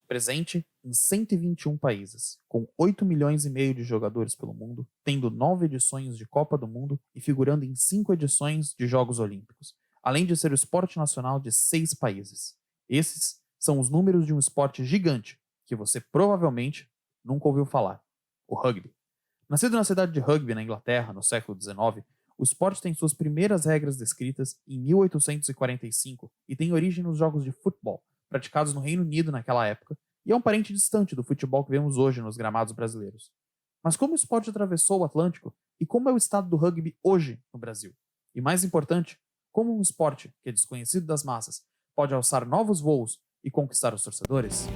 presente em 121 países, com 8 milhões e meio de jogadores pelo mundo, tendo 9 edições de Copa do Mundo e figurando em 5 edições de Jogos Olímpicos, além de ser o esporte nacional de 6 países. Esses são os números de um esporte gigante que você provavelmente nunca ouviu falar: o rugby. Nascido na cidade de Rugby, na Inglaterra, no século XIX, o esporte tem suas primeiras regras descritas em 1845 e tem origem nos jogos de futebol, praticados no Reino Unido naquela época, e é um parente distante do futebol que vemos hoje nos gramados brasileiros. Mas como o esporte atravessou o Atlântico e como é o estado do rugby hoje no Brasil? E mais importante, como um esporte que é desconhecido das massas pode alçar novos voos e conquistar os torcedores?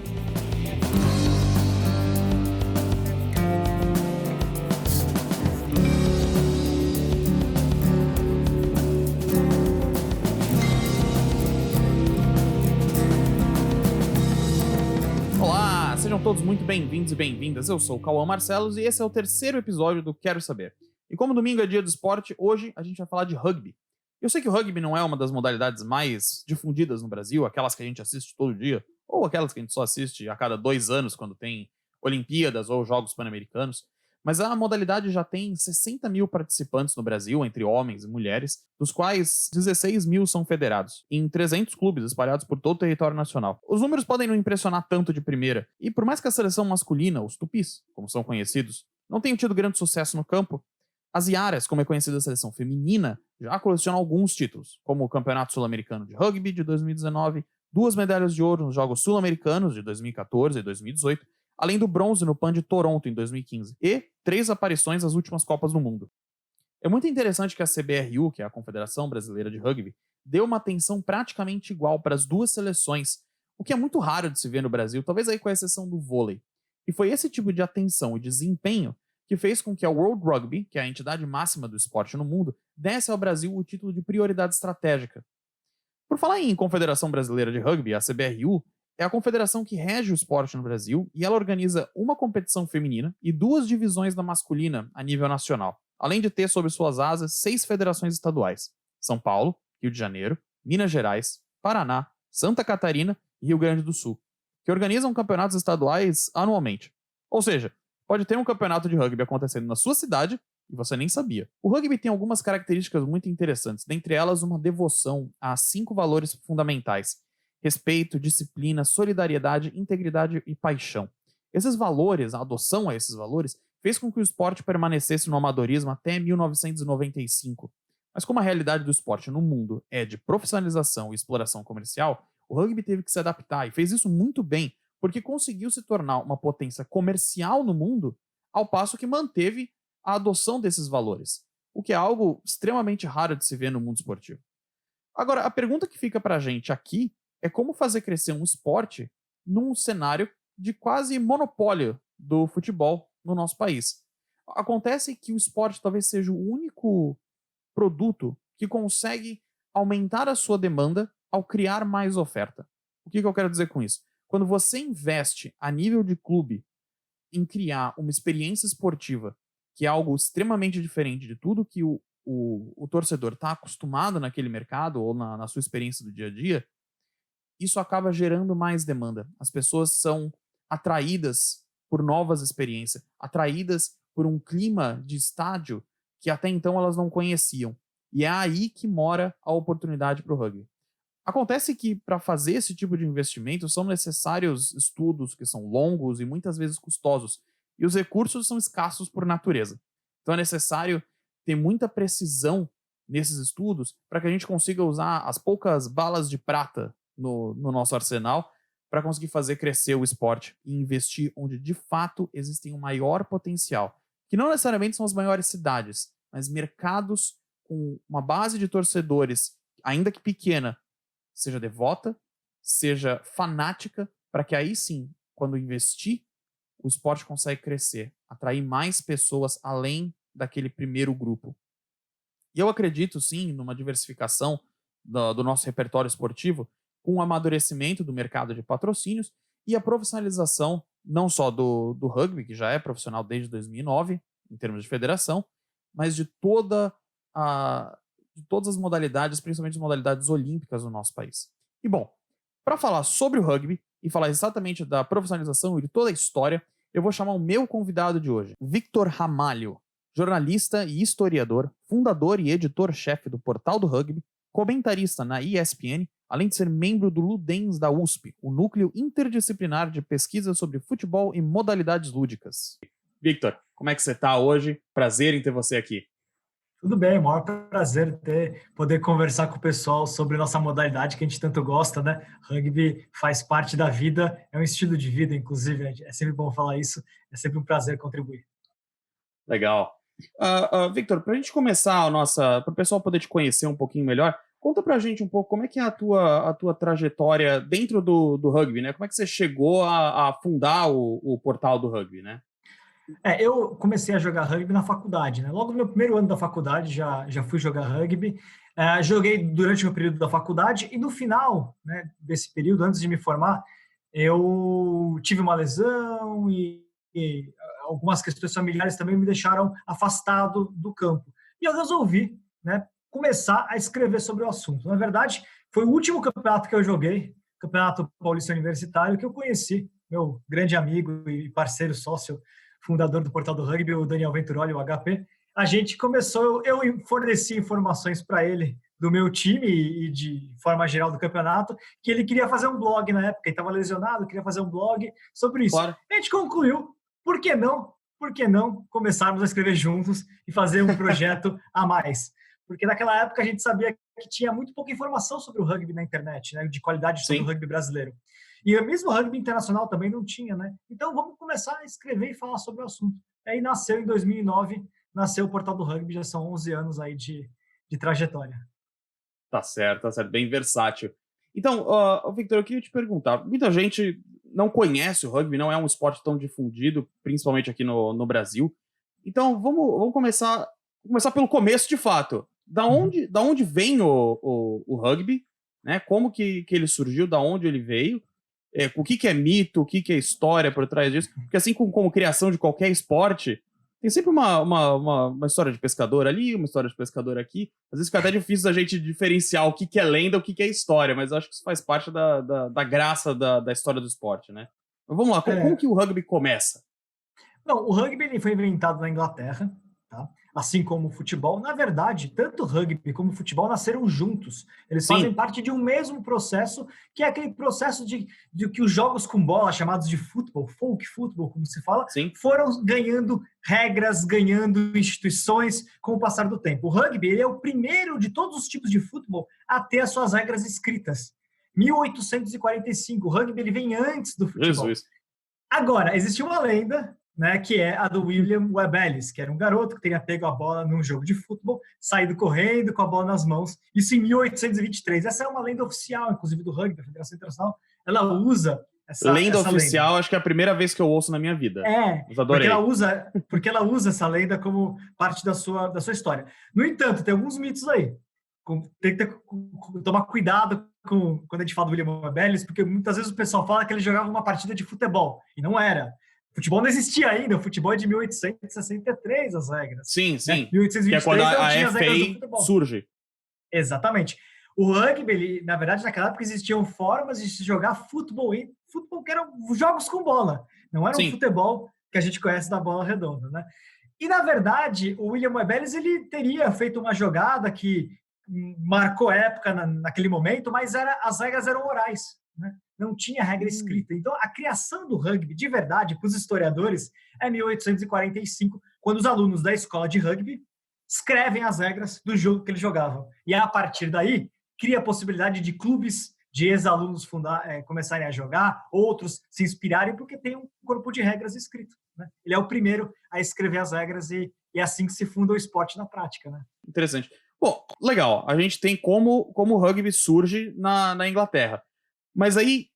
Olá, sejam todos muito bem-vindos e bem-vindas. Eu sou o Cauã Marcelos e esse é o terceiro episódio do Quero Saber. E como domingo é dia do esporte, hoje a gente vai falar de rugby. Eu sei que o rugby não é uma das modalidades mais difundidas no Brasil, aquelas que a gente assiste todo dia, ou aquelas que a gente só assiste a cada 2 anos, quando tem Olimpíadas ou Jogos Pan-Americanos, mas a modalidade já tem 60 mil participantes no Brasil, entre homens e mulheres, dos quais 16 mil são federados, em 300 clubes espalhados por todo o território nacional. Os números podem não impressionar tanto de primeira, e por mais que a seleção masculina, os tupis, como são conhecidos, não tenham tido grande sucesso no campo, as Iaras, como é conhecida a seleção feminina, já colecionam alguns títulos, como o Campeonato Sul-Americano de Rugby de 2019, 2 medalhas de ouro nos Jogos Sul-Americanos de 2014 e 2018, além do bronze no PAN de Toronto em 2015, e 3 aparições nas últimas Copas do Mundo. É muito interessante que a CBRU, que é a Confederação Brasileira de Rugby, deu uma atenção praticamente igual para as duas seleções, o que é muito raro de se ver no Brasil, talvez aí com a exceção do vôlei. E foi esse tipo de atenção e desempenho que fez com que a World Rugby, que é a entidade máxima do esporte no mundo, desse ao Brasil o título de prioridade estratégica. Por falar em Confederação Brasileira de Rugby, a CBRU é a confederação que rege o esporte no Brasil e ela organiza uma competição feminina e 2 divisões da masculina a nível nacional, além de ter sob suas asas 6 federações estaduais: São Paulo, Rio de Janeiro, Minas Gerais, Paraná, Santa Catarina e Rio Grande do Sul, que organizam campeonatos estaduais anualmente. Ou seja, pode ter um campeonato de rugby acontecendo na sua cidade e você nem sabia. O rugby tem algumas características muito interessantes, dentre elas uma devoção a 5 valores fundamentais: respeito, disciplina, solidariedade, integridade e paixão. Esses valores, a adoção a esses valores, fez com que o esporte permanecesse no amadorismo até 1995. Mas como a realidade do esporte no mundo é de profissionalização e exploração comercial, o rugby teve que se adaptar e fez isso muito bem, porque conseguiu se tornar uma potência comercial no mundo, ao passo que manteve a adoção desses valores, o que é algo extremamente raro de se ver no mundo esportivo. Agora, a pergunta que fica pra gente aqui é como fazer crescer um esporte num cenário de quase monopólio do futebol no nosso país. Acontece que o esporte talvez seja o único produto que consegue aumentar a sua demanda ao criar mais oferta. O que eu quero dizer com isso? Quando você investe a nível de clube em criar uma experiência esportiva, que é algo extremamente diferente de tudo que o torcedor está acostumado naquele mercado ou na sua experiência do dia a dia, isso acaba gerando mais demanda. As pessoas são atraídas por novas experiências, atraídas por um clima de estádio que até então elas não conheciam. E é aí que mora a oportunidade para o rugby. Acontece que para fazer esse tipo de investimento são necessários estudos que são longos e muitas vezes custosos, e os recursos são escassos por natureza. Então é necessário ter muita precisão nesses estudos para que a gente consiga usar as poucas balas de prata no nosso arsenal para conseguir fazer crescer o esporte e investir onde de fato existem um maior potencial, que não necessariamente são as maiores cidades, mas mercados com uma base de torcedores, ainda que pequena, seja devota, seja fanática, para que aí sim, quando investir, o esporte consegue crescer, atrair mais pessoas além daquele primeiro grupo. E eu acredito sim numa diversificação do nosso repertório esportivo, com o amadurecimento do mercado de patrocínios e a profissionalização não só do rugby, que já é profissional desde 2009, em termos de federação, mas de todas as modalidades, principalmente as modalidades olímpicas no nosso país. E bom, para falar sobre o rugby, e falar exatamente da profissionalização e de toda a história, eu vou chamar o meu convidado de hoje, Victor Ramalho, jornalista e historiador, fundador e editor-chefe do Portal do Rugby, comentarista na ESPN, além de ser membro do Ludens da USP, o núcleo interdisciplinar de pesquisa sobre futebol e modalidades lúdicas. Victor, como é que você está hoje? Prazer em ter você aqui. Tudo bem, maior prazer poder conversar com o pessoal sobre nossa modalidade que a gente tanto gosta, né? Rugby faz parte da vida, é um estilo de vida, inclusive, é sempre bom falar isso, é sempre um prazer contribuir. Legal. Victor, para a gente começar para o pessoal poder te conhecer um pouquinho melhor, conta pra gente um pouco como é que é a tua trajetória dentro do rugby, né? Como é que você chegou a fundar o Portal do Rugby, né? Eu comecei a jogar rugby na faculdade, né? Logo no meu primeiro ano da faculdade já fui jogar rugby. Joguei durante o meu período da faculdade e no final, né, desse período, antes de me formar, eu tive uma lesão e algumas questões familiares também me deixaram afastado do campo. E eu resolvi, né, começar a escrever sobre o assunto. Na verdade, foi o último campeonato que eu joguei, Campeonato Paulista Universitário, que eu conheci meu grande amigo e parceiro sócio fundador do Portal do Rugby, o Daniel Venturoli, o HP, a gente começou, eu forneci informações para ele do meu time e de forma geral do campeonato, que ele queria fazer um blog na época, ele estava lesionado, queria fazer um blog sobre isso. Claro. A gente concluiu, por que não começarmos a escrever juntos e fazer um projeto a mais? Porque naquela época a gente sabia que tinha muito pouca informação sobre o rugby na internet, né, de qualidade sobre o rugby brasileiro. E mesmo o rugby internacional também não tinha, né? Então vamos começar a escrever e falar sobre o assunto. Aí nasceu em 2009, nasceu o Portal do Rugby, já são 11 anos aí de trajetória. Tá certo, bem versátil. Então, Victor, eu queria te perguntar, muita gente não conhece o rugby, não é um esporte tão difundido, principalmente aqui no Brasil. Então, vamos começar pelo começo, de fato. Da onde vem o rugby, né? Como que ele surgiu, da onde ele veio, o que é mito, o que é história por trás disso. Porque assim como criação de qualquer esporte, tem sempre uma história de pescador ali, uma história de pescador aqui. Às vezes fica até difícil da gente diferenciar o que é lenda, o que é história, mas eu acho que isso faz parte da graça da história do esporte, né? Mas vamos lá, como que o rugby começa? Não, o rugby ele foi inventado na Inglaterra, tá? Assim como o futebol. Na verdade, tanto o rugby como o futebol nasceram juntos. Eles fazem parte de um mesmo processo, que é aquele processo de que os jogos com bola, chamados de futebol, folk football, como se fala, foram ganhando regras, ganhando instituições com o passar do tempo. O rugby ele é o primeiro de todos os tipos de futebol a ter as suas regras escritas. 1845, o rugby ele vem antes do futebol. Jesus. Agora, existe uma lenda, né, que é a do William Webb Ellis, que era um garoto que teria pego a bola num jogo de futebol, saído correndo com a bola nas mãos, isso em 1823. Essa é uma lenda oficial, inclusive, do rugby, da Federação Internacional. Ela usa essa oficial, lenda. Acho que é a primeira vez que eu ouço na minha vida. Mas adorei. Porque ela usa essa lenda como parte da sua história. No entanto, tem alguns mitos aí. Tem que tomar cuidado quando a gente fala do William Webb Ellis, porque muitas vezes o pessoal fala que ele jogava uma partida de futebol, e não era. O futebol não existia ainda, o futebol é de 1863 as regras. Sim. Né? 1823 que é quando a tinha as regras do FA futebol. surge. Exatamente. O rugby, ele, na verdade, naquela época existiam formas de se jogar futebol que eram jogos com bola, não era um futebol que a gente conhece da bola redonda, né? E, na verdade, o William Webb Ellis, ele teria feito uma jogada que marcou época naquele momento, mas as regras eram orais, né? Não tinha regra escrita. Então, a criação do rugby, de verdade, para os historiadores, é 1845, quando os alunos da escola de rugby escrevem as regras do jogo que eles jogavam. E, a partir daí, cria a possibilidade de clubes, de ex-alunos começarem a jogar, outros se inspirarem, porque tem um corpo de regras escrito, né? Ele é o primeiro a escrever as regras e é assim que se funda o esporte na prática, né? Interessante. Bom, legal. A gente tem como o rugby surge na Inglaterra. Mas aí,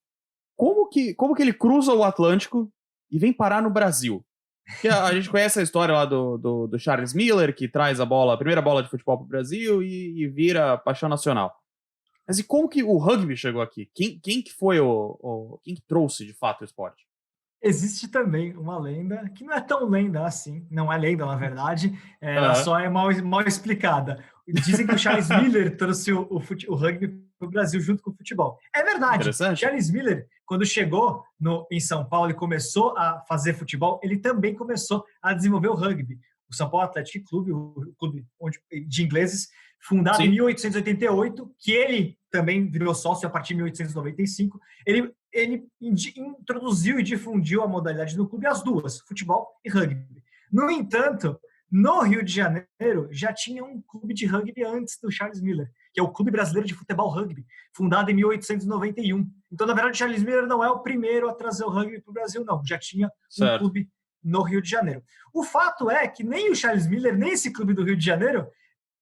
como que ele cruza o Atlântico e vem parar no Brasil? Porque a gente conhece a história lá do Charles Miller, que traz a primeira bola de futebol para o Brasil e vira paixão nacional. Mas e como que o rugby chegou aqui? Quem que foi quem que trouxe, de fato, o esporte? Existe também uma lenda, que não é tão lenda assim, não é lenda, na verdade, ela só é mal explicada. Dizem que o Charles Miller trouxe o rugby para o Brasil junto com o futebol. É verdade. Charles Miller, quando chegou em São Paulo e começou a fazer futebol, ele também começou a desenvolver o rugby. O São Paulo Athletic Club, o clube de ingleses, fundado em 1888, que ele também virou sócio a partir de 1895. Ele introduziu e difundiu a modalidade no clube, as duas, futebol e rugby. No entanto, no Rio de Janeiro, já tinha um clube de rugby antes do Charles Miller, que é o Clube Brasileiro de Futebol Rugby, fundado em 1891. Então, na verdade, o Charles Miller não é o primeiro a trazer o rugby para o Brasil, não. Já tinha um clube no Rio de Janeiro. O fato é que nem o Charles Miller, nem esse clube do Rio de Janeiro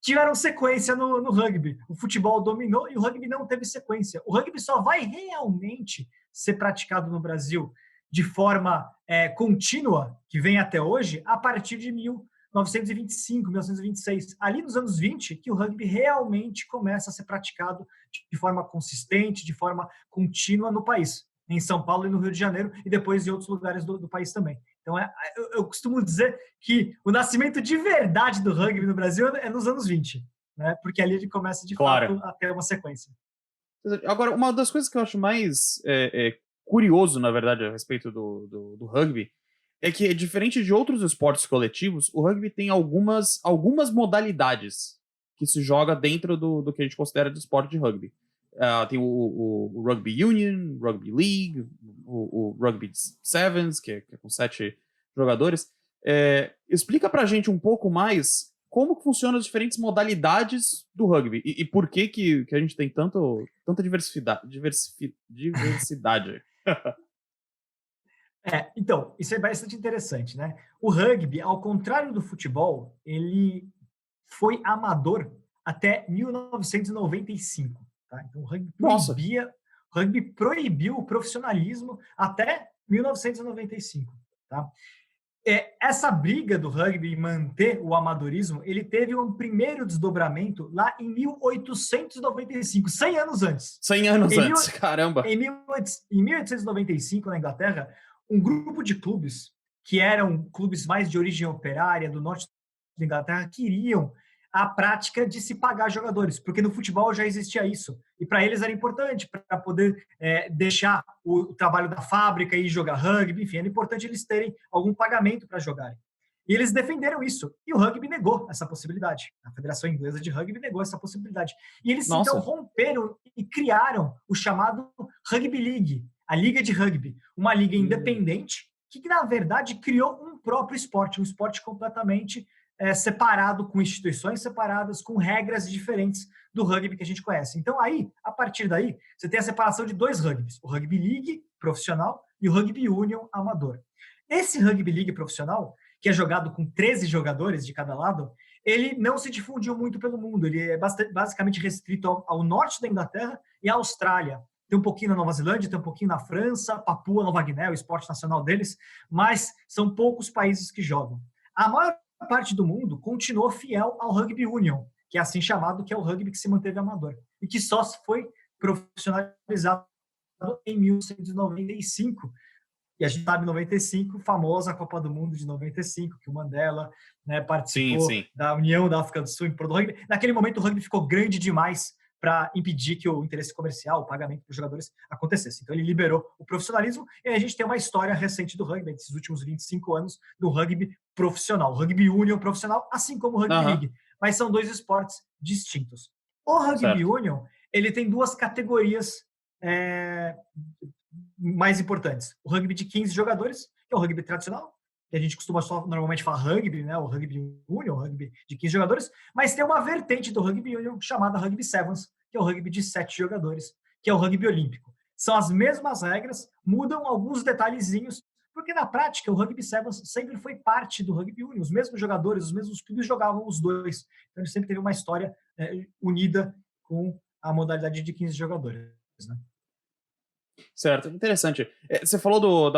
tiveram sequência no rugby. O futebol dominou e o rugby não teve sequência. O rugby só vai realmente ser praticado no Brasil de forma contínua, que vem até hoje, a partir de 1925, 1926. Ali nos anos 20, que o rugby realmente começa a ser praticado de forma consistente, de forma contínua no país. Em São Paulo e no Rio de Janeiro, e depois em outros lugares do país também. Então, eu costumo dizer que o nascimento de verdade do rugby no Brasil é nos anos 20, né? Porque ali ele começa, de fato, a ter uma sequência. Agora, uma das coisas que eu acho mais curioso, na verdade, a respeito do rugby, é que, diferente de outros esportes coletivos, o rugby tem algumas modalidades que se joga dentro do que a gente considera de esporte de rugby. Tem o Rugby Union, Rugby League, o Rugby Sevens, que é com 7 jogadores. Explica pra gente um pouco mais como funcionam as diferentes modalidades do rugby e por que a gente tem tanta diversidade. Então, isso é bastante interessante, né? O rugby, ao contrário do futebol, ele foi amador até 1995. Tá? Então, o rugby proibiu o profissionalismo até 1995. Tá? Essa briga do rugby em manter o amadorismo, ele teve um primeiro desdobramento lá em 1895, 100 anos antes. 100 anos antes, caramba! Em 1895, na Inglaterra, um grupo de clubes, que eram clubes mais de origem operária, do norte da Inglaterra, queriam a prática de se pagar jogadores, porque no futebol já existia isso. E para eles era importante, para poder deixar o trabalho da fábrica e jogar rugby, enfim, era importante eles terem algum pagamento para jogarem. E eles defenderam isso. E o rugby negou essa possibilidade. A Federação Inglesa de Rugby negou essa possibilidade. E eles, então, romperam e criaram o chamado Rugby League, a Liga de Rugby. Uma liga independente que, na verdade, criou um próprio esporte, um esporte completamente separado, com instituições separadas, com regras diferentes do rugby que a gente conhece. Então, aí, a partir daí, você tem a separação de 2 rugbys, o Rugby League profissional e o Rugby Union amador. Esse Rugby League profissional, que é jogado com 13 jogadores de cada lado, ele não se difundiu muito pelo mundo, ele é basicamente restrito ao norte da Inglaterra e à Austrália. Tem um pouquinho na Nova Zelândia, tem um pouquinho na França, Papua Nova Guiné, o esporte nacional deles, mas são poucos países que jogam. A maior parte do mundo continuou fiel ao Rugby Union, que é assim chamado, que é o rugby que se manteve amador, e que só foi profissionalizado em 1995. E a gente sabe, em 95, famosa Copa do Mundo de 95, que o Mandela participou da União da África do Sul em prol do rugby. Naquele momento, o rugby ficou grande demais para impedir que o interesse comercial, o pagamento dos jogadores acontecesse. Então, ele liberou o profissionalismo e a gente tem uma história recente do rugby, desses últimos 25 anos, do rugby profissional, o Rugby Union profissional, assim como o Rugby League. Mas são 2 esportes distintos. O Rugby Union, ele tem 2 categorias mais importantes. O rugby de 15 jogadores, que é o rugby tradicional, que a gente costuma só normalmente falar rugby, né? O Rugby Union, o rugby de 15 jogadores, mas tem uma vertente do Rugby Union chamada Rugby Sevens, que é o rugby de 7 jogadores, que é o rugby olímpico. São as mesmas regras, mudam alguns detalhezinhos, porque na prática o Rugby Sevens sempre foi parte do Rugby Union. Os mesmos jogadores, os mesmos clubes jogavam os 2. Então ele sempre teve uma história unida com a modalidade de 15 jogadores, né? Certo, interessante. Você falou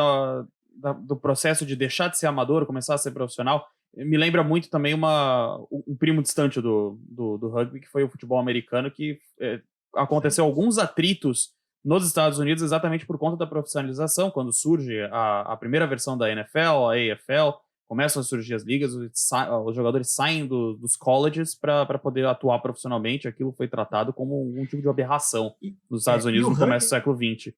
do processo de deixar de ser amador, começar a ser profissional. Me lembra muito também um primo distante do rugby, que foi o futebol americano, que aconteceu alguns atritos nos Estados Unidos exatamente por conta da profissionalização, quando surge a primeira versão da NFL, a AFL, começam a surgir as ligas, os jogadores saem dos colleges para poder atuar profissionalmente. Aquilo foi tratado como um tipo de aberração nos Estados Unidos no começo do século XX.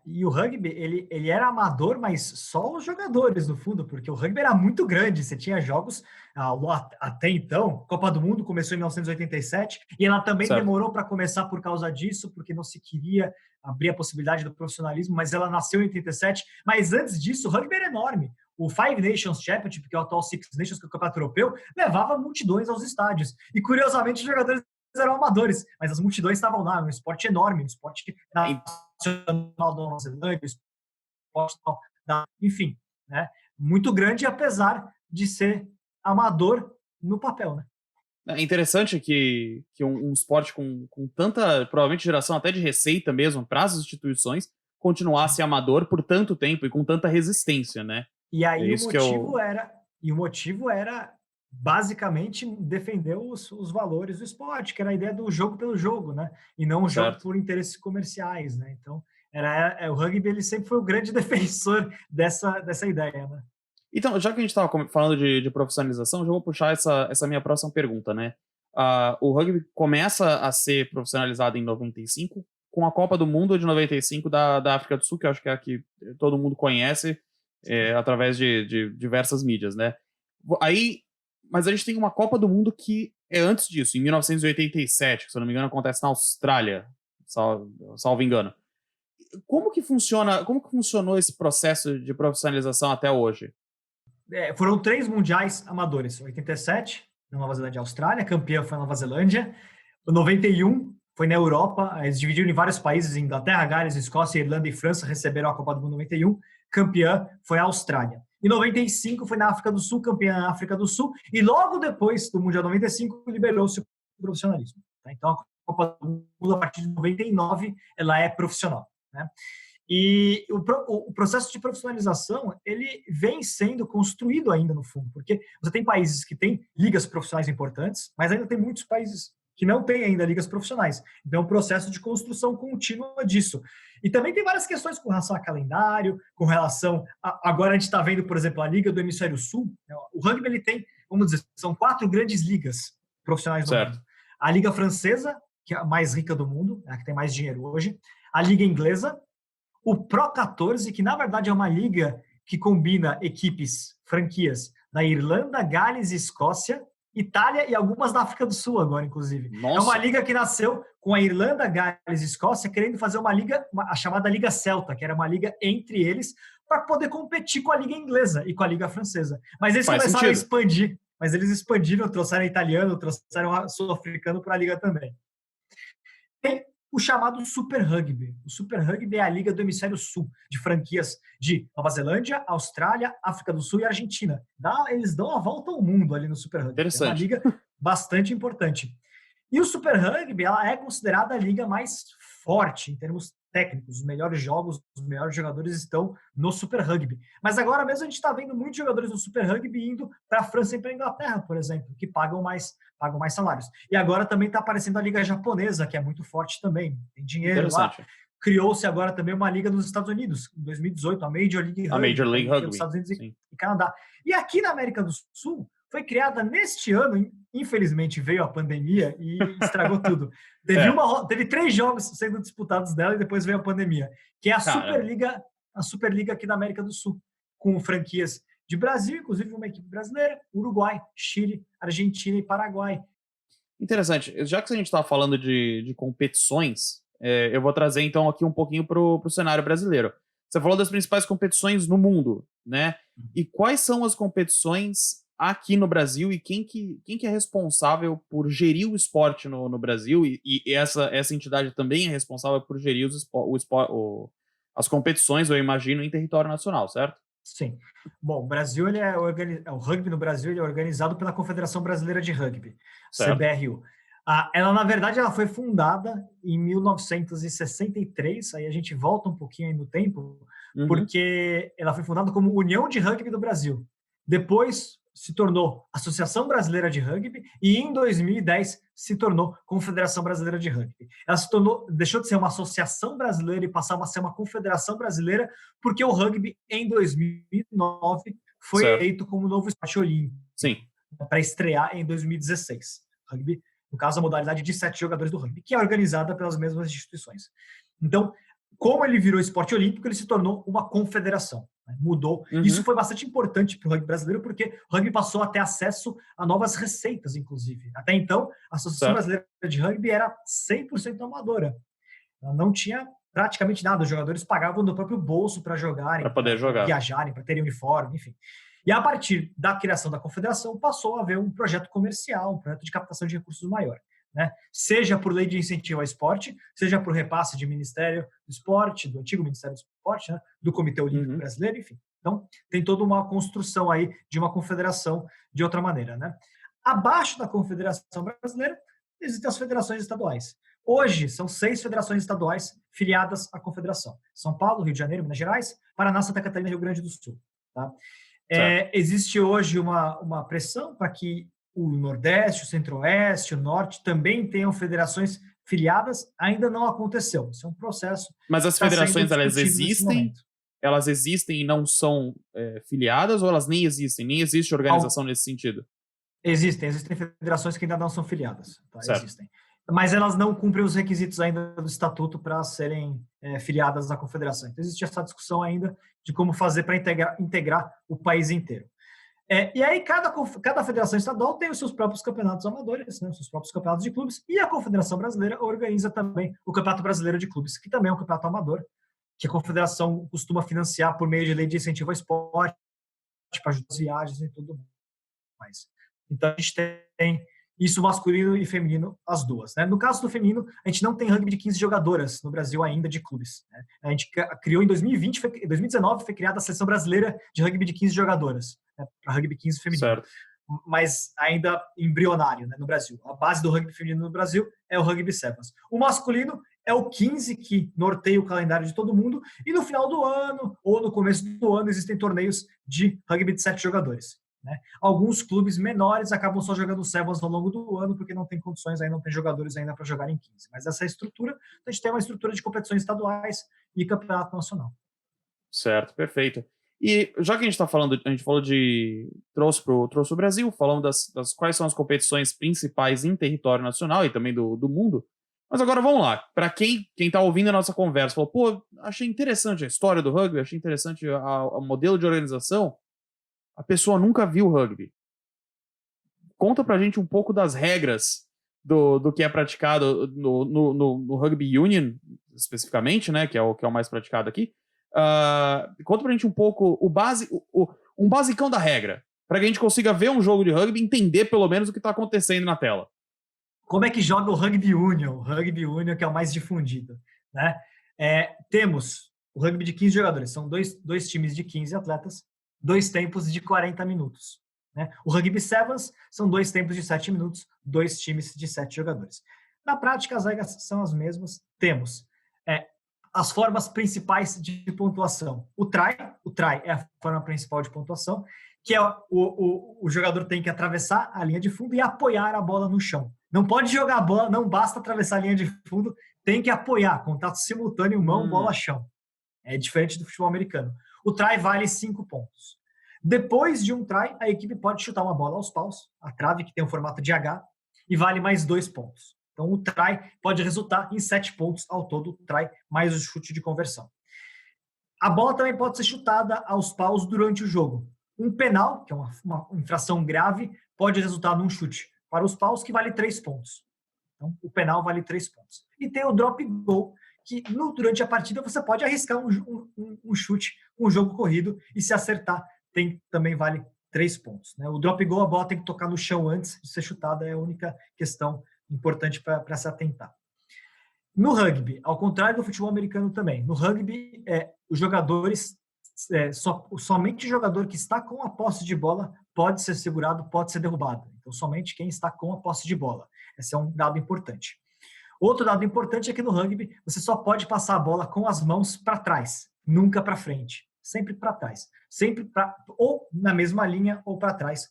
E o rugby, ele era amador, mas só os jogadores, no fundo, porque o rugby era muito grande. Você tinha jogos até então. Copa do Mundo começou em 1987 e ela também demorou para começar por causa disso, porque não se queria abrir a possibilidade do profissionalismo, mas ela nasceu em 87. Mas antes disso, o rugby era enorme. O Five Nations Championship, que é o atual Six Nations, que é o campeonato europeu, levava multidões aos estádios. E, curiosamente, os jogadores eram amadores, mas as multidões estavam lá. Um esporte enorme, um esporte nacional da Nova Zelândia, esporte enfim, né? Muito grande, apesar de ser amador no papel, né? É interessante que um esporte com tanta, provavelmente, geração até de receita mesmo para as instituições continuasse amador por tanto tempo e com tanta resistência, né? E aí o motivo era basicamente defender os valores do esporte, que era a ideia do jogo pelo jogo, né? E não o jogo por interesses comerciais, né? Então, o rugby ele sempre foi o grande defensor dessa ideia, né? Então, já que a gente estava falando de profissionalização, já vou puxar essa minha próxima pergunta, né? O rugby começa a ser profissionalizado em 95, com a Copa do Mundo de 95 da África do Sul, que eu acho que é a que todo mundo conhece através de diversas mídias, né? Mas a gente tem uma Copa do Mundo que é antes disso, em 1987, que, se eu não me engano, acontece na Austrália, salvo engano. Como que funcionou esse processo de profissionalização até hoje? Foram 3 mundiais amadores. 87, na Nova Zelândia e Austrália, campeã foi a Nova Zelândia. O 91 foi na Europa, eles dividiram em vários países, Inglaterra, Gales, Escócia, Irlanda e França receberam a Copa do Mundo 91. Campeã foi a Austrália. Em 95 foi na África do Sul, campeã na África do Sul, e logo depois do Mundial 95 liberou-se o profissionalismo. Tá? Então a Copa do Mundo, a partir de 99, ela é profissional, né? E o processo de profissionalização, ele vem sendo construído ainda no fundo, porque você tem países que têm ligas profissionais importantes, mas ainda tem muitos países que não têm ainda ligas profissionais. Então, é um processo de construção contínua disso. E também tem várias questões com relação a calendário, com relação agora a gente está vendo, por exemplo, a Liga do Hemisfério Sul. O rugby, ele tem, vamos dizer, são 4 grandes ligas profissionais do mundo. A Liga Francesa, que é a mais rica do mundo, é a que tem mais dinheiro hoje. A Liga Inglesa, o Pro 14, que na verdade é uma liga que combina equipes, franquias da Irlanda, Gales, Escócia, Itália e algumas da África do Sul agora, inclusive. Nossa. É uma liga que nasceu com a Irlanda, Gales e Escócia querendo fazer uma liga, a chamada Liga Celta, que era uma liga entre eles, para poder competir com a Liga Inglesa e com a Liga Francesa. Mas eles começaram a expandir. Mas eles expandiram, trouxeram italiano, trouxeram sul-africano para a liga também. Tem o chamado Super Rugby. O Super Rugby é a liga do Hemisfério Sul, de franquias de Nova Zelândia, Austrália, África do Sul e Argentina. Eles dão a volta ao mundo ali no Super Rugby. É uma liga bastante importante. E o Super Rugby, ela é considerada a liga mais forte em termos técnicos. Os melhores jogos, os melhores jogadores estão no Super Rugby. Mas agora mesmo a gente está vendo muitos jogadores do Super Rugby indo para a França e para a Inglaterra, por exemplo, que pagam mais salários. E agora também está aparecendo a Liga Japonesa, que é muito forte também. Tem dinheiro lá. Criou-se agora também uma liga nos Estados Unidos, em 2018, a Major League Rugby. A Major League Rugby. Nos Estados Unidos e Canadá. E aqui na América do Sul, foi criada neste ano, infelizmente veio a pandemia e estragou tudo. Teve 3 jogos sendo disputados dela e depois veio a pandemia, que é a Superliga aqui da América do Sul, com franquias de Brasil, inclusive uma equipe brasileira, Uruguai, Chile, Argentina e Paraguai. Interessante. Já que a gente está falando de competições, eu vou trazer então aqui um pouquinho para o cenário brasileiro. Você falou das principais competições no mundo, né? E quais são as competições aqui no Brasil e quem que é responsável por gerir o esporte no Brasil e essa entidade também é responsável por gerir as competições, eu imagino, em território nacional, certo? Sim. Bom, o Brasil, o rugby no Brasil ele é organizado pela Confederação Brasileira de Rugby, CBRU. Ela, na verdade, ela foi fundada em 1963, aí a gente volta um pouquinho aí no tempo, porque ela foi fundada como União de Rugby do Brasil. Depois se tornou Associação Brasileira de Rugby e em 2010 se tornou Confederação Brasileira de Rugby. Ela deixou de ser uma associação brasileira e passou a ser uma confederação brasileira porque o rugby em 2009 foi eleito como novo esporte olímpico. Sim. Para estrear em 2016. Rugby, no caso, a modalidade de 7 jogadores do rugby, que é organizada pelas mesmas instituições. Então, como ele virou esporte olímpico, ele se tornou uma confederação. Né? Mudou. Isso foi bastante importante para o rugby brasileiro, porque o rugby passou a ter acesso a novas receitas, inclusive. Até então, a Associação Brasileira de Rugby era 100% amadora. Ela não tinha praticamente nada. Os jogadores pagavam do próprio bolso para jogarem, para poder jogar, viajarem, para terem uniforme, enfim. E a partir da criação da confederação, passou a haver um projeto comercial, um projeto de captação de recursos maior. Né? Seja por lei de incentivo ao esporte, seja por repasse de Ministério do Esporte, do antigo Ministério do Esporte, né? Do Comitê Olímpico Brasileiro, enfim. Então, tem toda uma construção aí de uma confederação de outra maneira. Né? Abaixo da Confederação Brasileira, existem as federações estaduais. Hoje, são 6 federações estaduais filiadas à confederação. São Paulo, Rio de Janeiro, Minas Gerais, Paraná, Santa Catarina e Rio Grande do Sul. Tá? Existe hoje uma pressão para que o Nordeste, o Centro-Oeste, o Norte também tenham federações filiadas. Ainda não aconteceu. Isso é um processo. Mas as federações, elas existem? Elas existem e não são filiadas, ou elas nem existem? Nem existe organização nesse sentido? Existem federações que ainda não são filiadas. Tá? Existem. Mas elas não cumprem os requisitos ainda do estatuto para serem filiadas à confederação. Então, existe essa discussão ainda de como fazer para integrar o país inteiro. E aí, cada federação estadual tem os seus próprios campeonatos amadores, né, os seus próprios campeonatos de clubes, e a Confederação Brasileira organiza também o Campeonato Brasileiro de Clubes, que também é um campeonato amador, que a confederação costuma financiar por meio de lei de incentivo ao esporte, para ajudar as viagens e tudo mais. Então, a gente tem isso masculino e feminino, as duas. Né? No caso do feminino, a gente não tem rugby de 15 jogadoras no Brasil ainda de clubes. Né? A gente criou em 2019, foi criada a Seleção Brasileira de Rugby de 15 jogadoras, né? Para rugby 15 feminino. Certo. Mas ainda embrionário, né, no Brasil. A base do rugby feminino no Brasil é o rugby sevens. O masculino é o 15, que norteia o calendário de todo mundo, e no final do ano, ou no começo do ano, existem torneios de rugby de 7 jogadores. Né? Alguns clubes menores acabam só jogando sevens ao longo do ano, porque não tem condições, aí não tem jogadores ainda para jogar em 15. Mas essa é a estrutura. A gente tem uma estrutura de competições estaduais e campeonato nacional. Certo, perfeito. E já que a gente está falando, a gente falou trouxe o Brasil, falando das quais são as competições principais em território nacional e também do mundo. Mas agora vamos lá. Para quem está ouvindo a nossa conversa, falou, pô, achei interessante a história do rugby, achei interessante o modelo de organização. A pessoa nunca viu rugby. Conta pra gente um pouco das regras do que é praticado no Rugby Union, especificamente, né, que é o mais praticado aqui. Conta pra gente um pouco um basicão da regra, para que a gente consiga ver um jogo de rugby e entender pelo menos o que está acontecendo na tela. Como é que joga o Rugby Union? O Rugby Union, que é o mais difundido. Né? Temos o rugby de 15 jogadores, são dois times de 15 atletas, 2 tempos de 40 minutos. Né? O Rugby Sevens são 2 tempos de 7 minutos, 2 times de 7 jogadores. Na prática, as regras são as mesmas. Temos as formas principais de pontuação. O try é a forma principal de pontuação, que é o jogador tem que atravessar a linha de fundo e apoiar a bola no chão. Não pode jogar a bola, não basta atravessar a linha de fundo, tem que apoiar, contato simultâneo, mão, bola, chão. É diferente do futebol americano. O try vale 5 pontos. Depois de um try, a equipe pode chutar uma bola aos paus, a trave, que tem o formato de H, e vale mais 2 pontos. Então, o try pode resultar em 7 pontos ao todo, o try mais o chute de conversão. A bola também pode ser chutada aos paus durante o jogo. Um penal, que é uma infração grave, pode resultar num chute para os paus, que vale 3 pontos. Então, o penal vale 3 pontos. E tem o drop goal, que durante a partida você pode arriscar um chute, um jogo corrido, e se acertar, também vale 3 pontos. Né? O drop goal, a bola tem que tocar no chão antes de ser chutada, é a única questão importante para se atentar. No rugby, ao contrário do futebol americano também, no rugby, os jogadores, somente o jogador que está com a posse de bola pode ser segurado, pode ser derrubado. Então, somente quem está com a posse de bola. Esse é um dado importante. Outro dado importante é que no rugby, você só pode passar a bola com as mãos para trás, nunca para frente. Sempre para trás. Sempre ou na mesma linha ou para trás.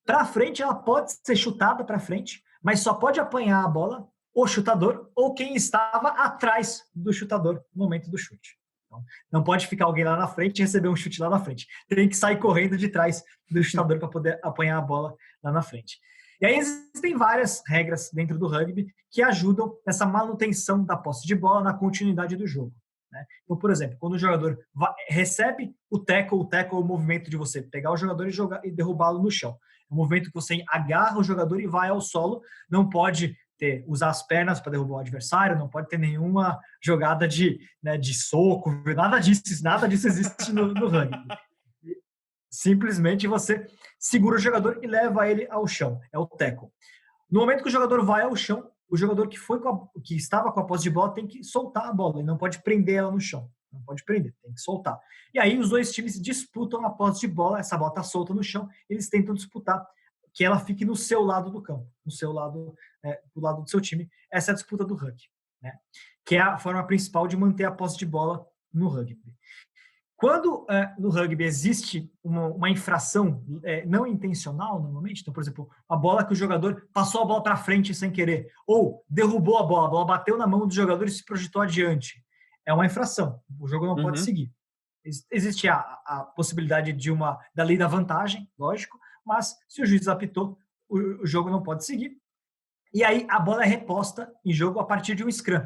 Para frente, ela pode ser chutada para frente, mas só pode apanhar a bola o chutador ou quem estava atrás do chutador no momento do chute. Então, não pode ficar alguém lá na frente e receber um chute lá na frente. Tem que sair correndo de trás do chutador para poder apanhar a bola lá na frente. E aí existem várias regras dentro do rugby que ajudam nessa manutenção da posse de bola na continuidade do jogo. Né? Então, por exemplo, quando o jogador recebe o tackle é o movimento de você pegar o jogador e derrubá-lo no chão. É um movimento que você agarra o jogador e vai ao solo, não pode usar as pernas para derrubar o adversário, não pode ter nenhuma jogada de soco, nada disso existe no rugby. Simplesmente você segura o jogador e leva ele ao chão, é o tackle. No momento que o jogador vai ao chão, o jogador que estava com a posse de bola tem que soltar a bola, ele não pode prender ela no chão, não pode prender, tem que soltar. E aí os dois times disputam a posse de bola, essa bola está solta no chão, eles tentam disputar que ela fique no seu lado do campo, no seu lado, do lado do seu time. Essa é a disputa do rugby, né? Que é a forma principal de manter a posse de bola no rugby. Quando no rugby existe uma infração não intencional, normalmente, então, por exemplo, a bola que o jogador passou a bola para frente sem querer, ou derrubou a bola bateu na mão do jogador e se projetou adiante, é uma infração, o jogo não pode seguir. Existe a possibilidade da lei da vantagem, lógico, mas se o juiz apitou, o jogo não pode seguir. E aí a bola é reposta em jogo a partir de um scrum.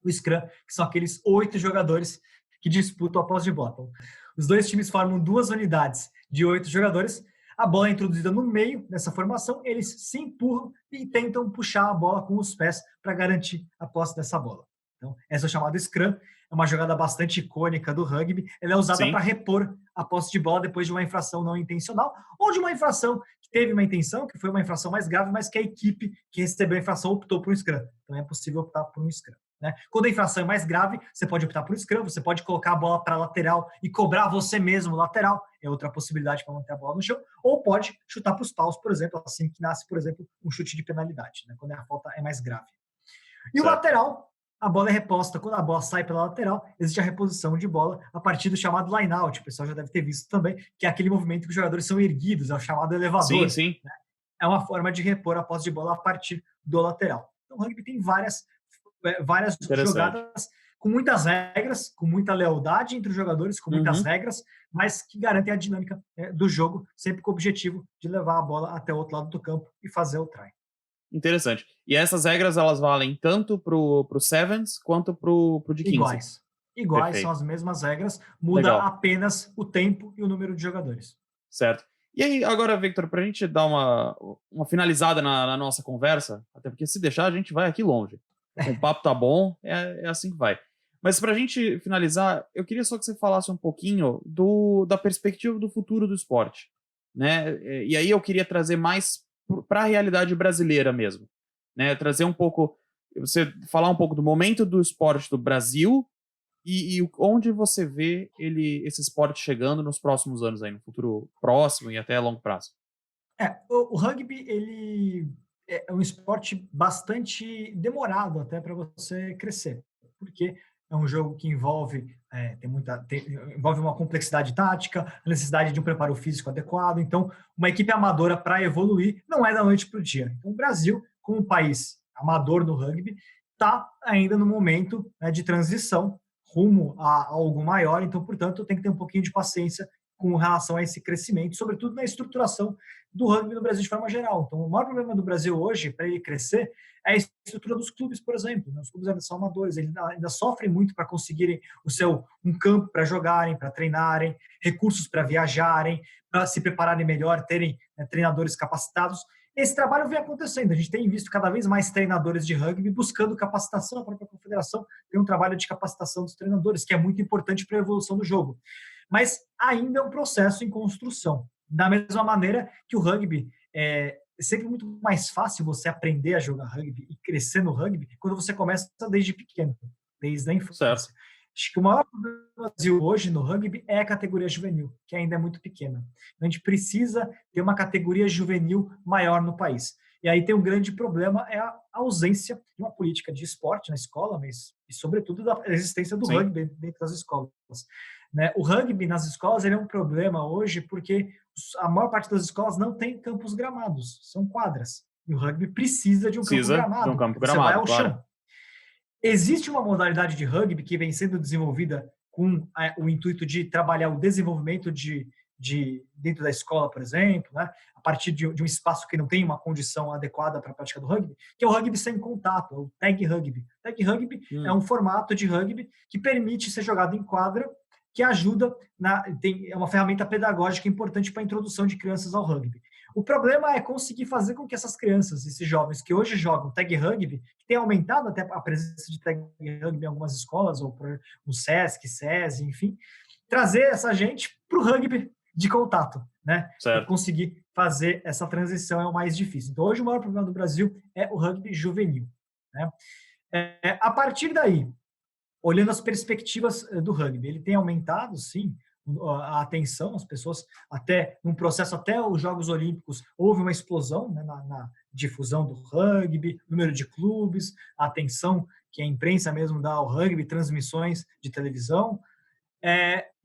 O scrum, que são aqueles 8 jogadores que disputam a posse de bola. Então, os dois times formam 2 unidades de 8 jogadores. A bola é introduzida no meio dessa formação, eles se empurram e tentam puxar a bola com os pés para garantir a posse dessa bola. Então, essa é chamada scrum, é uma jogada bastante icônica do rugby. Ela é usada para repor a posse de bola depois de uma infração não intencional ou de uma infração que teve uma intenção, que foi uma infração mais grave, mas que a equipe que recebeu a infração optou por um scrum. Então, é possível optar por um scrum. Né? Quando a infração é mais grave, você pode optar por scrum, você pode colocar a bola para a lateral e cobrar você mesmo lateral, é outra possibilidade para manter a bola no chão, ou pode chutar para os paus, por exemplo, assim que nasce, por exemplo, um chute de penalidade, né? Quando a falta é mais grave. E o lateral, a bola é reposta, quando a bola sai pela lateral, existe a reposição de bola a partir do chamado line-out, o pessoal já deve ter visto também, que é aquele movimento que os jogadores são erguidos, é o chamado elevador. Sim. Né? É uma forma de repor a posse de bola a partir do lateral. Então o rugby tem várias jogadas com muitas regras, com muita lealdade entre os jogadores, com muitas regras, mas que garantem a dinâmica do jogo, sempre com o objetivo de levar a bola até o outro lado do campo e fazer o try. Interessante. E essas regras, elas valem tanto pro Sevens quanto pro de 15? Iguais, são as mesmas regras, muda apenas o tempo e o número de jogadores. Certo. E aí, agora, Victor, pra gente dar uma finalizada na nossa conversa, até porque se deixar, a gente vai aqui longe. O papo tá bom, é assim que vai. Mas pra gente finalizar, eu queria só que você falasse um pouquinho da perspectiva do futuro do esporte, né? E aí eu queria trazer mais para a realidade brasileira mesmo, né? Trazer um pouco, você falar um pouco do momento do esporte do Brasil e onde você vê esse esporte chegando nos próximos anos aí, no futuro próximo e até a longo prazo. O rugby, ele é um esporte bastante demorado até para você crescer, porque é um jogo que envolve envolve uma complexidade tática, a necessidade de um preparo físico adequado. Então, uma equipe amadora para evoluir não é da noite para o dia. Então, o Brasil, como um país amador no rugby, está ainda no momento de transição rumo a algo maior. Então, portanto, tem que ter um pouquinho de paciência com relação a esse crescimento, sobretudo na estruturação do rugby no Brasil de forma geral. Então, o maior problema do Brasil hoje, para ele crescer, é a estrutura dos clubes, por exemplo. Os clubes ainda são amadores, eles ainda sofrem muito para conseguirem um campo para jogarem, para treinarem, recursos para viajarem, para se prepararem melhor, terem treinadores capacitados. Esse trabalho vem acontecendo. A gente tem visto cada vez mais treinadores de rugby buscando capacitação. A própria confederação tem um trabalho de capacitação dos treinadores, que é muito importante para a evolução do jogo. Mas ainda é um processo em construção. Da mesma maneira que o rugby é sempre muito mais fácil você aprender a jogar rugby e crescer no rugby quando você começa desde pequeno, desde a infância. Certo. Acho que o maior problema do Brasil hoje no rugby é a categoria juvenil, que ainda é muito pequena. A gente precisa ter uma categoria juvenil maior no país. E aí tem um grande problema, é a ausência de uma política de esporte na escola, mas e sobretudo da existência do rugby dentro das escolas. Né? O rugby nas escolas ele é um problema hoje porque a maior parte das escolas não tem campos gramados, são quadras. E o rugby precisa de um campo gramado. De um campo você vai ao claro. chão. Existe uma modalidade de rugby que vem sendo desenvolvida com o intuito de trabalhar o desenvolvimento de dentro da escola, por exemplo, né? A partir de um espaço que não tem uma condição adequada para a prática do rugby, que é o rugby sem contato, o tag rugby. Tag rugby é um formato de rugby que permite ser jogado em quadra, que ajuda, é uma ferramenta pedagógica importante para a introdução de crianças ao rugby. O problema é conseguir fazer com que essas crianças, esses jovens que hoje jogam tag rugby, que tem aumentado até a presença de tag rugby em algumas escolas, ou por o SESC, SESI, enfim, trazer essa gente para o rugby de contato, né? Certo. E conseguir fazer essa transição é o mais difícil. Então, hoje o maior problema do Brasil é o rugby juvenil, né? A partir daí, olhando as perspectivas do rugby, ele tem aumentado, sim, a atenção, as pessoas, até num processo até os Jogos Olímpicos, houve uma explosão, né, na difusão do rugby, número de clubes, a atenção que a imprensa mesmo dá ao rugby, transmissões de televisão.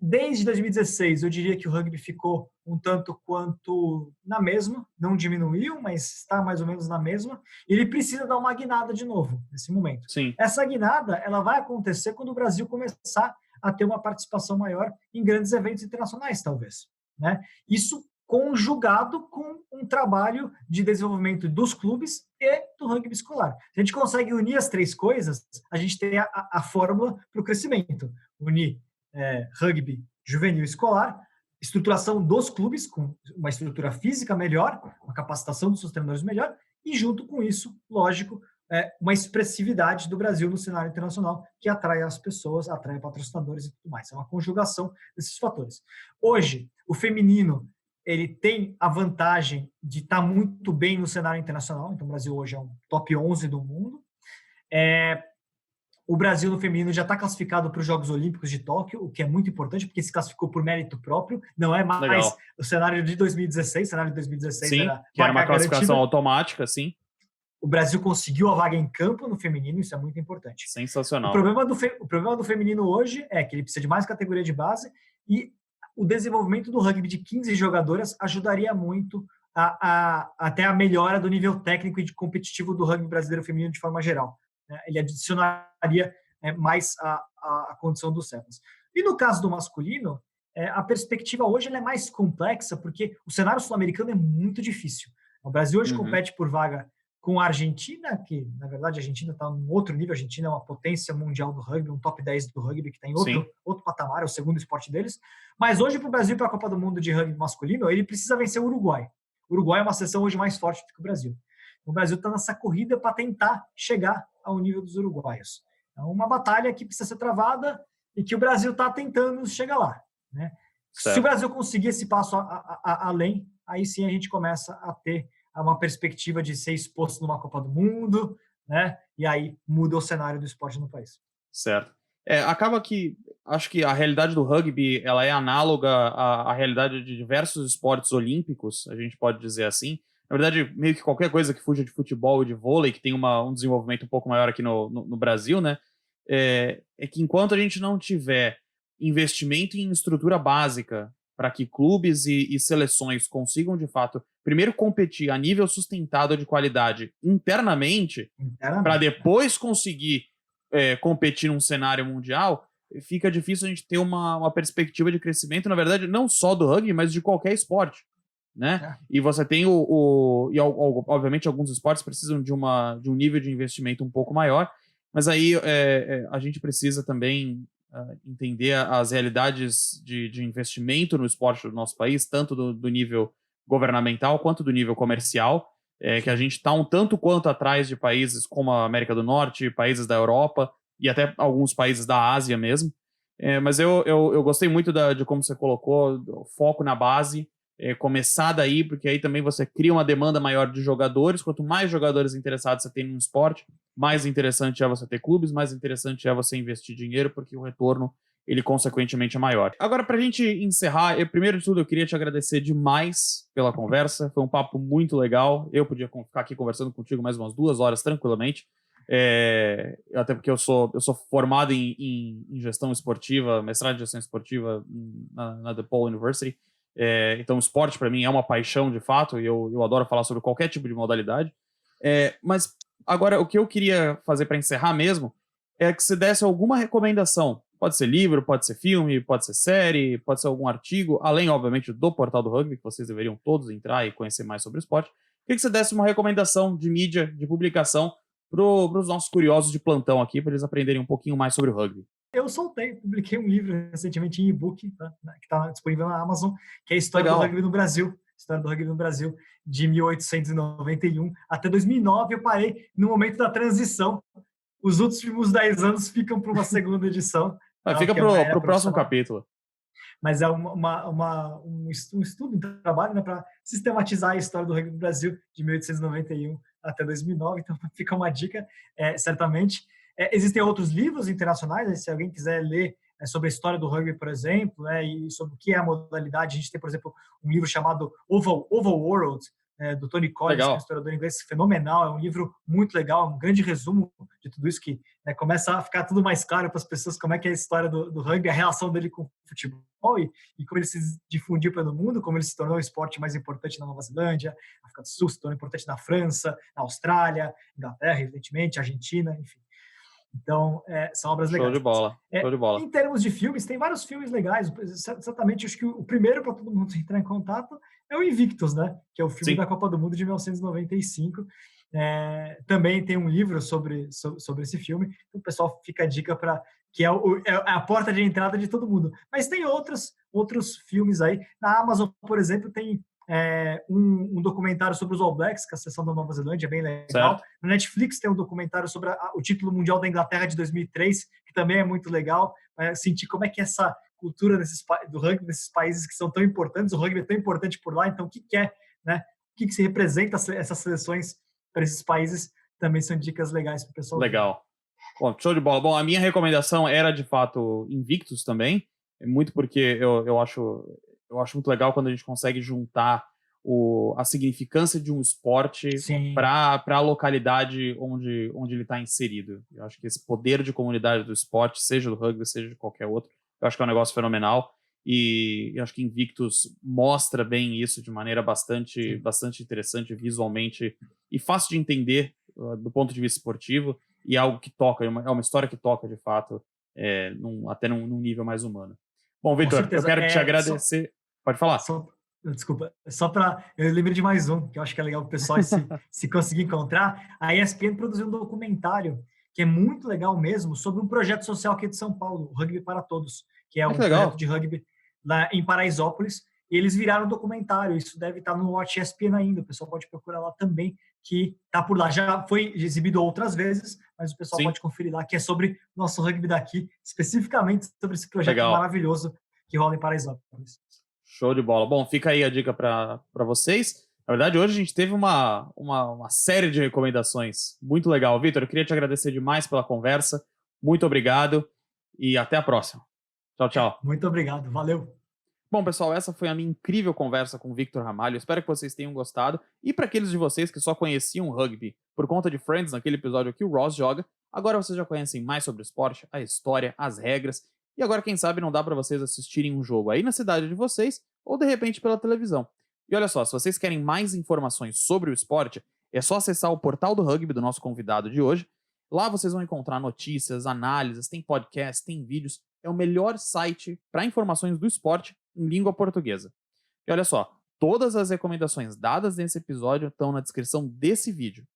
Desde 2016, eu diria que o rugby ficou um tanto quanto na mesma, não diminuiu, mas está mais ou menos na mesma. Ele precisa dar uma guinada de novo nesse momento. Sim. Essa guinada ela vai acontecer quando o Brasil começar a ter uma participação maior em grandes eventos internacionais, talvez, né? Isso conjugado com um trabalho de desenvolvimento dos clubes e do rugby escolar. Se a gente consegue unir as três coisas, a gente tem a fórmula para o crescimento. Unir rugby juvenil escolar, estruturação dos clubes com uma estrutura física melhor, uma capacitação dos seus treinadores melhor e, junto com isso, lógico, uma expressividade do Brasil no cenário internacional que atrai as pessoas, atrai patrocinadores e tudo mais. É uma conjugação desses fatores. Hoje, o feminino ele tem a vantagem de estar muito bem no cenário internacional, então o Brasil hoje é um top 11 do mundo. O Brasil no feminino já está classificado para os Jogos Olímpicos de Tóquio, o que é muito importante, porque se classificou por mérito próprio, não é mais Legal. O cenário de 2016. O cenário de 2016 sim, que era uma classificação automática, sim. O Brasil conseguiu a vaga em campo no feminino, isso é muito importante. Sensacional. O problema do feminino hoje é que ele precisa de mais categoria de base e o desenvolvimento do rugby de 15 jogadoras ajudaria muito até a melhora do nível técnico e de competitivo do rugby brasileiro feminino de forma geral. Ele adicionaria mais a condição dos Sevens. E no caso do masculino, a perspectiva hoje ela é mais complexa, porque o cenário sul-americano é muito difícil. O Brasil hoje compete por vaga com a Argentina, que na verdade a Argentina está num outro nível, a Argentina é uma potência mundial do rugby, um top 10 do rugby que está em outro patamar, é o segundo esporte deles. Mas hoje para o Brasil, para a Copa do Mundo de rugby masculino, ele precisa vencer o Uruguai. O Uruguai é uma seleção hoje mais forte do que o Brasil. O Brasil está nessa corrida para tentar chegar ao nível dos uruguaios. É uma batalha que precisa ser travada e que o Brasil está tentando chegar lá, né? Se o Brasil conseguir esse passo além, aí sim a gente começa a ter uma perspectiva de ser exposto numa Copa do Mundo, né? E aí muda o cenário do esporte no país. Certo. Acaba que, acho que a realidade do rugby ela é análoga à realidade de diversos esportes olímpicos, a gente pode dizer assim. Na verdade, meio que qualquer coisa que fuja de futebol e de vôlei, que tem um desenvolvimento um pouco maior aqui no Brasil, né? É que enquanto a gente não tiver investimento em estrutura básica para que clubes e seleções consigam, de fato, primeiro competir a nível sustentado de qualidade internamente. Para depois conseguir competir num cenário mundial, fica difícil a gente ter uma perspectiva de crescimento, na verdade, não só do rugby, mas de qualquer esporte, né? E você tem obviamente alguns esportes precisam de um nível de investimento um pouco maior, mas aí a gente precisa também entender as realidades de investimento no esporte do nosso país, tanto do nível governamental quanto do nível comercial, que a gente está um tanto quanto atrás de países como a América do Norte, países da Europa e até alguns países da Ásia mesmo. Mas eu gostei muito de como você colocou, o foco na base, começar daí, porque aí também você cria uma demanda maior de jogadores. Quanto mais jogadores interessados você tem no esporte, mais interessante é você ter clubes, mais interessante é você investir dinheiro, porque o retorno, ele consequentemente é maior. Agora, pra gente encerrar, primeiro de tudo, eu queria te agradecer demais pela conversa. Foi um papo muito legal. Eu podia ficar aqui conversando contigo mais umas 2 horas tranquilamente. Até porque eu sou formado em gestão esportiva, mestrado em gestão esportiva na DePaul University. Então, o esporte para mim é uma paixão de fato, e eu adoro falar sobre qualquer tipo de modalidade. Mas agora, o que eu queria fazer para encerrar mesmo é que você desse alguma recomendação Pode ser livro, pode ser filme, pode ser série, pode ser algum artigo, além, obviamente, do Portal do Rugby, que vocês deveriam todos entrar e conhecer mais sobre o esporte. Queria que você desse uma recomendação de mídia, de publicação, para os nossos curiosos de plantão aqui, para eles aprenderem um pouquinho mais sobre o rugby. Eu publiquei um livro recentemente em e-book, tá? Que está disponível na Amazon, que é a História do Rugby no Brasil. História do Rugby no Brasil, de 1891 até 2009. Eu parei no momento da transição. Os últimos 10 anos ficam para uma segunda edição. Fica para o próximo capítulo. Mas é um estudo, um trabalho, né, para sistematizar a história do rugby no Brasil de 1891 até 2009. Então, fica uma dica, certamente. Existem outros livros internacionais, né, se alguém quiser ler sobre a história do rugby, por exemplo, né, e sobre o que é a modalidade. A gente tem, por exemplo, um livro chamado Oval World, do Tony Collins, que é um historiador inglês fenomenal. É um livro muito legal, um grande resumo de tudo isso, que começa a ficar tudo mais claro para as pessoas como é que é a história do rugby, a relação dele com o futebol e como ele se difundiu pelo mundo, como ele se tornou o esporte mais importante na Nova Zelândia, na África do Sul, se tornou importante na França, na Austrália, Inglaterra, evidentemente, Argentina, enfim. Então, são obras legais. Show de bola. Show de bola. Em termos de filmes, tem vários filmes legais. Certamente, acho que o primeiro para todo mundo entrar em contato é o Invictus, né? Que é o filme da Copa do Mundo de 1995. Também tem um livro sobre esse filme. Então, o pessoal fica a dica para que é a porta de entrada de todo mundo. Mas tem outros filmes aí. Na Amazon, por exemplo, tem um documentário sobre os All Blacks, que é a seleção da Nova Zelândia, é bem legal. Certo. No Netflix tem um documentário sobre o título mundial da Inglaterra de 2003, que também é muito legal. Sentir como é que é essa cultura do rugby nesses países que são tão importantes, o rugby é tão importante por lá, então o que é, né? O que se representa essas seleções para esses países, também são dicas legais para o pessoal. Legal. Bom, show de bola. Bom, a minha recomendação era, de fato, Invictus também, muito porque eu acho muito legal quando a gente consegue juntar a significância de um esporte para a localidade onde ele está inserido. Eu acho que esse poder de comunidade do esporte, seja do rugby, seja de qualquer outro, eu acho que é um negócio fenomenal. E eu acho que Invictus mostra bem isso de maneira bastante interessante visualmente e fácil de entender do ponto de vista esportivo, e é algo que toca, é uma história que toca de fato, até num nível mais humano. Bom, Vitor, eu quero te agradecer. Pode falar. Desculpa, eu lembrei de mais um, que eu acho que é legal o pessoal se conseguir encontrar. A ESPN produziu um documentário que é muito legal mesmo, sobre um projeto social aqui de São Paulo, o Rugby para Todos, que é um projeto de rugby lá em Paraisópolis, e eles viraram um documentário. Isso deve estar no Watch ESPN ainda, o pessoal pode procurar lá também, que está por lá. Já foi exibido outras vezes, mas o pessoal pode conferir lá, que é sobre nosso rugby daqui, especificamente sobre esse projeto maravilhoso que rola em Paraisópolis. Show de bola. Bom, fica aí a dica para vocês. Na verdade, hoje a gente teve uma série de recomendações muito legal. Vitor, eu queria te agradecer demais pela conversa. Muito obrigado e até a próxima. Tchau, tchau. Muito obrigado. Valeu. Bom, pessoal, essa foi a minha incrível conversa com o Victor Ramalho. Espero que vocês tenham gostado. E para aqueles de vocês que só conheciam rugby por conta de Friends, naquele episódio que o Ross joga, agora vocês já conhecem mais sobre o esporte, a história, as regras. E agora, quem sabe, não dá para vocês assistirem um jogo aí na cidade de vocês ou, de repente, pela televisão. E olha só, se vocês querem mais informações sobre o esporte, é só acessar o portal do rugby do nosso convidado de hoje. Lá vocês vão encontrar notícias, análises, tem podcast, tem vídeos. É o melhor site para informações do esporte em língua portuguesa. E olha só, todas as recomendações dadas nesse episódio estão na descrição desse vídeo.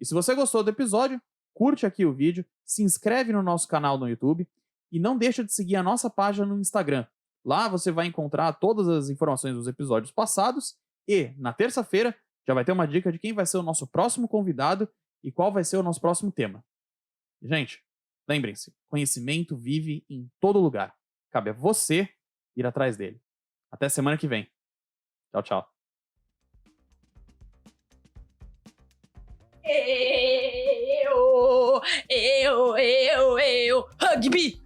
E se você gostou do episódio, curte aqui o vídeo, se inscreve no nosso canal no YouTube e não deixa de seguir a nossa página no Instagram. Lá você vai encontrar todas as informações dos episódios passados e, na terça-feira, já vai ter uma dica de quem vai ser o nosso próximo convidado e qual vai ser o nosso próximo tema. Gente, lembrem-se, conhecimento vive em todo lugar. Cabe a você ir atrás dele. Até semana que vem. Tchau, tchau. Rugby!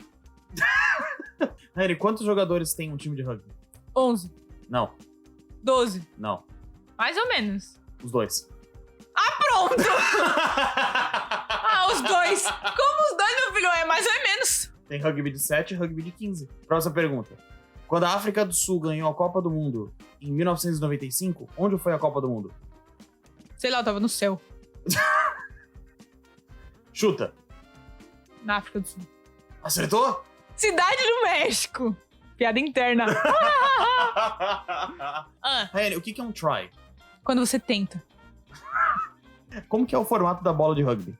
Harry, quantos jogadores tem um time de rugby? 11. Não. 12. Não. Mais ou menos. Os dois. Ah, pronto! Os dois. Como os dois, meu filho? É mais ou menos. Tem rugby de 7 e rugby de 15. Próxima pergunta. Quando a África do Sul ganhou a Copa do Mundo em 1995, onde foi a Copa do Mundo? Sei lá, eu tava no céu. Chuta. Na África do Sul. Acertou? Cidade do México. Piada interna. Raiane, o que é um try? Quando você tenta. Como que é o formato da bola de rugby?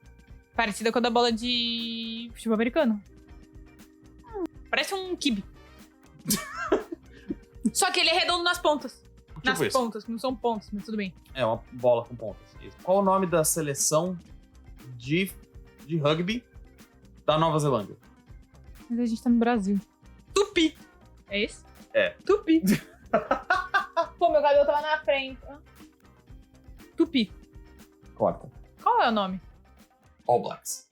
Parecida com a da bola de futebol americano. Parece um kibe. Só que ele é redondo nas pontas. Nas isso. pontas, que não são pontas, mas tudo bem. É uma bola com pontas. Isso. Qual o nome da seleção de rugby da Nova Zelândia? Mas a gente tá no Brasil. Tupi. É esse? É. Tupi. Pô, meu cabelo tava na frente. Tupi. Corta. Qual é o nome? All Blacks.